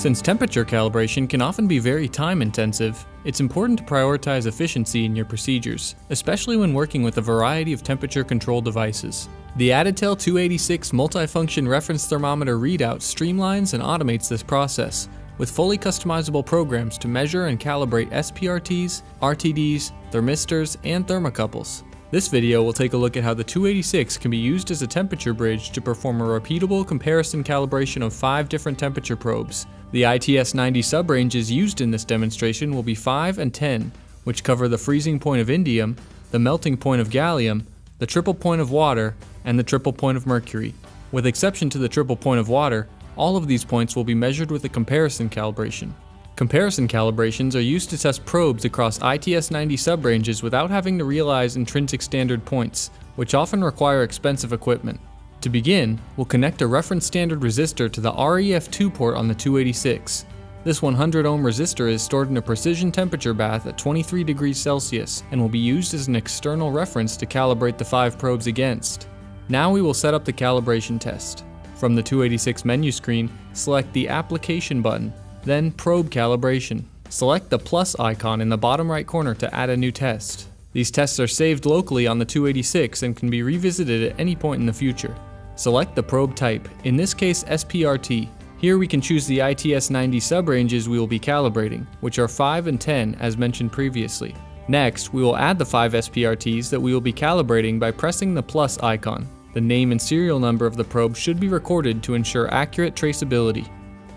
Since temperature calibration can often be very time-intensive, it's important to prioritize efficiency in your procedures, especially when working with a variety of temperature control devices. The Additel 286 multifunction reference thermometer readout streamlines and automates this process, with fully customizable programs to measure and calibrate SPRTs, RTDs, thermistors, and thermocouples. This video will take a look at how the 286 can be used as a temperature bridge to perform a repeatable comparison calibration of 5 different temperature probes. The ITS-90 subranges used in this demonstration will be 5 and 10, which cover the freezing point of indium, the melting point of gallium, the triple point of water, and the triple point of mercury. With exception to the triple point of water, all of these points will be measured with a comparison calibration. Comparison calibrations are used to test probes across ITS-90 subranges without having to realize intrinsic standard points, which often require expensive equipment. To begin, we'll connect a reference standard resistor to the REF2 port on the 286. This 100 ohm resistor is stored in a precision temperature bath at 23 degrees Celsius and will be used as an external reference to calibrate the 5 probes against. Now we will set up the calibration test. From the 286 menu screen, select the Application button, then Probe Calibration. Select the plus icon in the bottom right corner to add a new test. These tests are saved locally on the 286 and can be revisited at any point in the future. Select the probe type, in this case SPRT. Here we can choose the ITS-90 subranges we will be calibrating, which are 5 and 10 as mentioned previously. Next, we will add the 5 SPRTs that we will be calibrating by pressing the plus icon. The name and serial number of the probe should be recorded to ensure accurate traceability.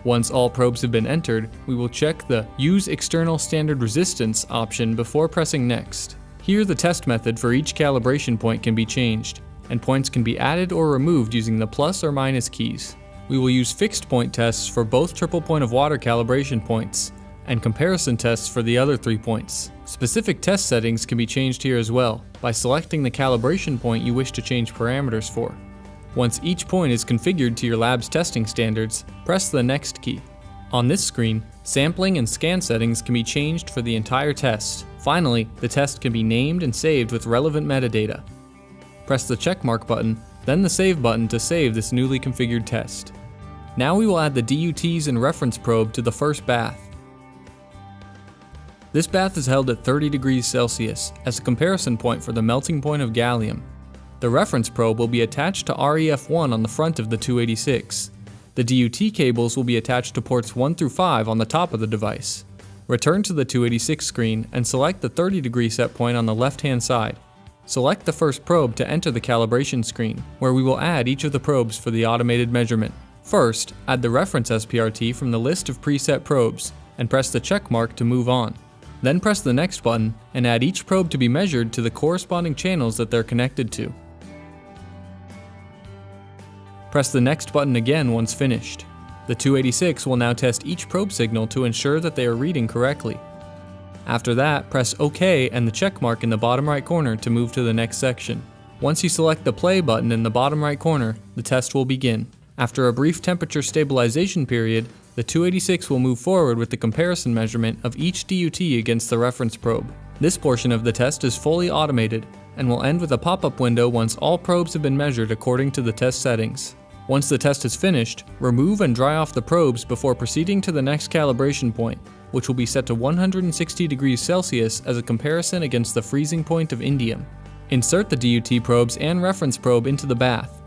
Once all probes have been entered, we will check the Use External Standard Resistance option before pressing Next. Here the test method for each calibration point can be changed, and points can be added or removed using the plus or minus keys. We will use fixed point tests for both triple point of water calibration points, and comparison tests for the other 3 points. Specific test settings can be changed here as well, by selecting the calibration point you wish to change parameters for. Once each point is configured to your lab's testing standards, press the Next key. On this screen, sampling and scan settings can be changed for the entire test. Finally, the test can be named and saved with relevant metadata. Press the checkmark button, then the Save button to save this newly configured test. Now we will add the DUTs and reference probe to the first bath. This bath is held at 30 degrees Celsius as a comparison point for the melting point of gallium. The reference probe will be attached to REF1 on the front of the 286. The DUT cables will be attached to ports 1 through 5 on the top of the device. Return to the 286 screen and select the 30 degree set point on the left-hand side. Select the first probe to enter the calibration screen, where we will add each of the probes for the automated measurement. First, add the reference SPRT from the list of preset probes, and press the check mark to move on. Then press the Next button, and add each probe to be measured to the corresponding channels that they're connected to. Press the Next button again once finished. The 286 will now test each probe signal to ensure that they are reading correctly. After that, press OK and the check mark in the bottom right corner to move to the next section. Once you select the Play button in the bottom right corner, the test will begin. After a brief temperature stabilization period, the 286 will move forward with the comparison measurement of each DUT against the reference probe. This portion of the test is fully automated and will end with a pop-up window once all probes have been measured according to the test settings. Once the test is finished, remove and dry off the probes before proceeding to the next calibration point, which will be set to 160 degrees Celsius as a comparison against the freezing point of indium. Insert the DUT probes and reference probe into the bath,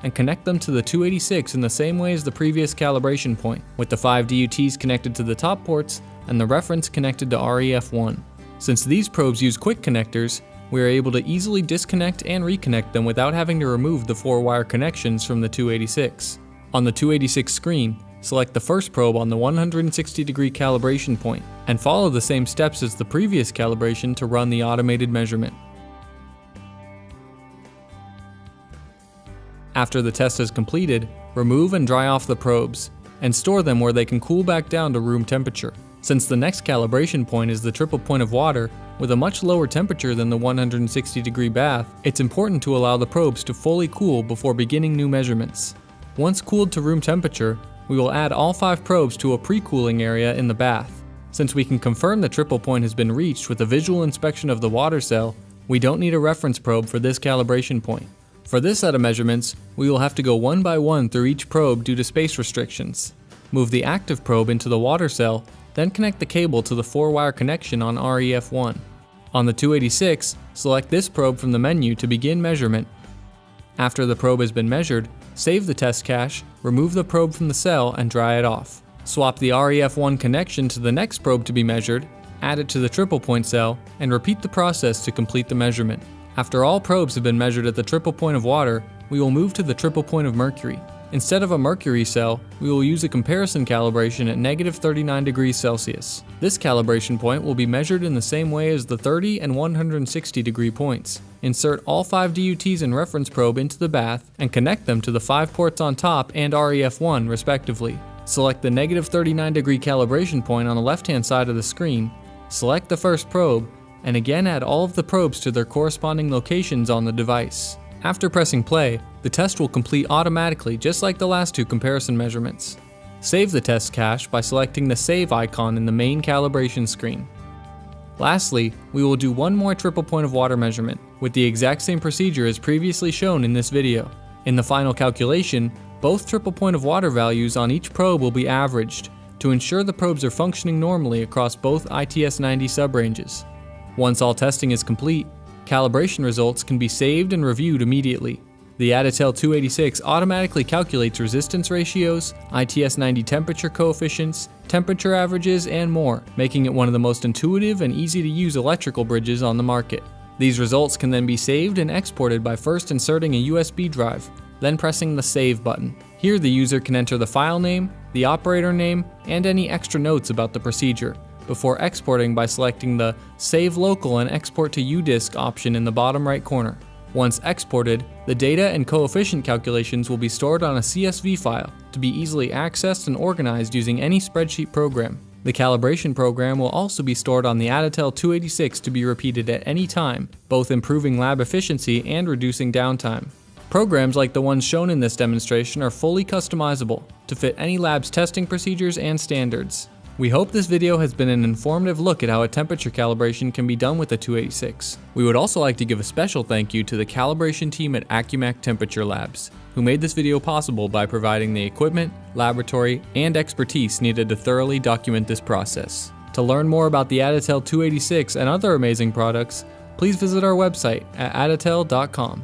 and connect them to the 286 in the same way as the previous calibration point, with the 5 DUTs connected to the top ports and the reference connected to REF1. Since these probes use quick connectors, we are able to easily disconnect and reconnect them without having to remove the 4-wire connections from the 286. On the 286 screen, select the first probe on the 160 degree calibration point, and follow the same steps as the previous calibration to run the automated measurement. After the test is completed, remove and dry off the probes, and store them where they can cool back down to room temperature. Since the next calibration point is the triple point of water, with a much lower temperature than the 160 degree bath, it's important to allow the probes to fully cool before beginning new measurements. Once cooled to room temperature, we will add all 5 probes to a pre-cooling area in the bath. Since we can confirm the triple point has been reached with a visual inspection of the water cell, we don't need a reference probe for this calibration point. For this set of measurements, we will have to go one by one through each probe due to space restrictions. Move the active probe into the water cell, then connect the cable to the 4-wire connection on REF1. On the 286, select this probe from the menu to begin measurement. After the probe has been measured, save the test cache, remove the probe from the cell, and dry it off. Swap the REF1 connection to the next probe to be measured, add it to the triple point cell, and repeat the process to complete the measurement. After all probes have been measured at the triple point of water, we will move to the triple point of mercury. Instead of a mercury cell, we will use a comparison calibration at -39°C. This calibration point will be measured in the same way as the 30 and 160 degree points. Insert all 5 DUTs and reference probe into the bath and connect them to the 5 ports on top and REF1 respectively. Select the -39° calibration point on the left-hand side of the screen, select the first probe, and again add all of the probes to their corresponding locations on the device. After pressing play, the test will complete automatically just like the last 2 comparison measurements. Save the test cache by selecting the Save icon in the main calibration screen. Lastly, we will do one more triple point of water measurement, with the exact same procedure as previously shown in this video. In the final calculation, both triple point of water values on each probe will be averaged, to ensure the probes are functioning normally across both ITS-90 subranges. Once all testing is complete, calibration results can be saved and reviewed immediately. The Additel 286 automatically calculates resistance ratios, ITS-90 temperature coefficients, temperature averages, and more, making it one of the most intuitive and easy to use electrical bridges on the market. These results can then be saved and exported by first inserting a USB drive, then pressing the Save button. Here the user can enter the file name, the operator name, and any extra notes about the procedure, before exporting by selecting the Save Local and Export to UDisk option in the bottom right corner. Once exported, the data and coefficient calculations will be stored on a CSV file to be easily accessed and organized using any spreadsheet program. The calibration program will also be stored on the Additel 286 to be repeated at any time, both improving lab efficiency and reducing downtime. Programs like the ones shown in this demonstration are fully customizable to fit any lab's testing procedures and standards. We hope this video has been an informative look at how a temperature calibration can be done with the 286. We would also like to give a special thank you to the calibration team at Accumac Temperature Labs, who made this video possible by providing the equipment, laboratory, and expertise needed to thoroughly document this process. To learn more about the Additel 286 and other amazing products, please visit our website at additel.com.